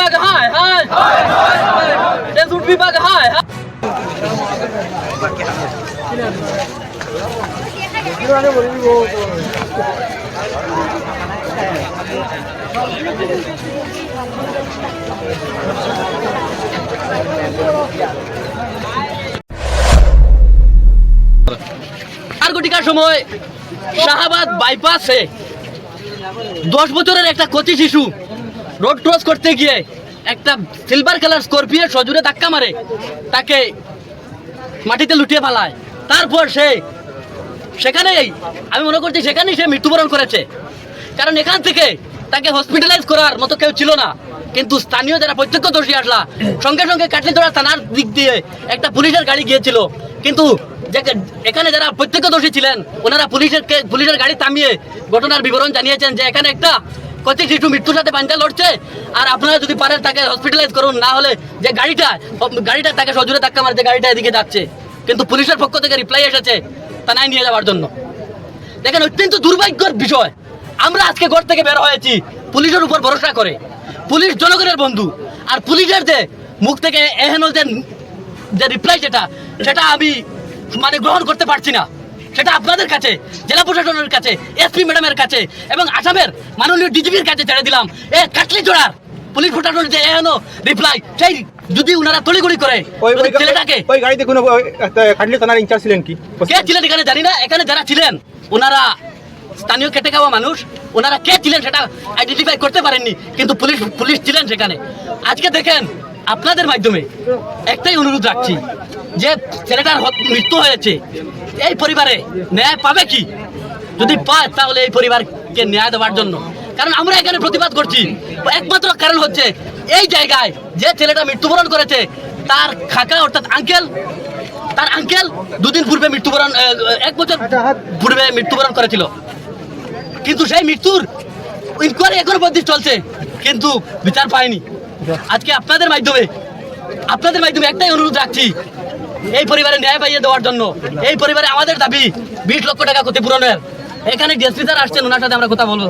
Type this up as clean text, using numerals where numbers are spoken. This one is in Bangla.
বিভাগ হায় হায়, রেজুট বিভাগ হায় হায়। আর ঘটিকার সময় শাহাবাদ বাইপাসে 10 বছরের একটা কচি শিশু রোড ক্রস করতে গিয়ে একটা সিলভার কালার স্করপিও সজোরে ধাক্কা মারে, তাকে মাটিতে লুটিয়ে ফেলায়। তারপর সেখানেই আমি মনে করছি সেখানেই সে মৃত্যুবরণ করেছে, কারণ এখান থেকে তাকে হসপিটালাইজ করার মতো কেউ ছিল না। কিন্তু স্থানীয় যারা প্রত্যক্ষদর্শী আসলা সঙ্গে সঙ্গে কাটলিতলা থানার দিক দিয়ে একটা পুলিশের গাড়ি গিয়েছিল, কিন্তু এখানে যারা প্রত্যক্ষদর্শী ছিলেন ওনারা পুলিশের গাড়ি থামিয়ে ঘটনার বিবরণ জানিয়েছেন যে এখানে একটা কচি শিশু মৃত্যুর সাথে পাঞ্জা লড়ছে, আর আপনারা যদি পারেন তাকে হসপিটালাইজ করুন, না হলে যে গাড়িটা তাকে সজোরে ধাক্কা মারে যে গাড়িটা এদিকে যাচ্ছে। কিন্তু পুলিশের পক্ষ থেকে রিপ্লাই এসেছে থানায় নিয়ে যাওয়ার জন্য। দেখেন অত্যন্ত দুর্ভাগ্যের বিষয়, আমরা আজকে ঘর থেকে বের হয়েছি পুলিশের উপর ভরসা করে। পুলিশ জনগণের বন্ধু, আর পুলিশের যে মুখ থেকে এহেন যে রিপ্লাই সেটা আমি মানে গ্রহণ করতে পারছি না। সেটা আপনাদের কাছে, জেলা প্রশাসনের কাছে, এসপি ম্যাডামের কাছে এবং আসামের মাননীয় ডিজিপির কাছে ছেড়ে দিলাম। কাটলিচড়ার পুলিশ প্রশাসনের যে এহেন রিপ্লাই, সেই যদি উনারা তড়িঘড়ি করে ছেলেটাকে, ওই গাড়িতে কোনো কাটলি থানার ইনচার্জ ছিলেন কি? কে ছিলেন এখানে জানি না, এখানে যারা ছিলেন ওনারা স্থানীয় খেটে খাওয়া মানুষ, ওনারা কে ছিলেন সেটা আইডেন্টিফাই করতে পারেননি, কিন্তু পুলিশ ছিলেন সেখানে। আজকে দেখেন আপনাদের মাধ্যমে একটাই অনুরোধ রাখছি যে ছেলেটার মৃত্যু হয়েছে, এই পরিবারে ন্যায় পাবে কি? যদি পায় তাহলে এই পরিবারকে ন্যায় দেওয়ার জন্য, কারণ আমরা এখানে প্রতিবাদ করছি একমাত্র কারণ হচ্ছে এই জায়গায় যে ছেলেটা মৃত্যুবরণ করেছে তার কাকা অর্থাৎ তার আঙ্কেল দুদিন পূর্বে মৃত্যুবরণ, 1 বছর পূর্বে মৃত্যুবরণ করেছিল, কিন্তু সেই মৃত্যুর ইনকোয়ারি এখনো পর্যন্ত চলছে, কিন্তু বিচার পায়নি। আজকে আপনাদের মাধ্যমে একটাই অনুরোধ রাখছি এই পরিবারে ন্যায় পাইয়ে দেওয়ার জন্য। এই পরিবারে আমাদের দাবি 20 লক্ষ টাকা ক্ষতিপূরণের। এখানে ডিএসপি স্যার আসছেন, ওনার সাথে আমরা কথা বলবো।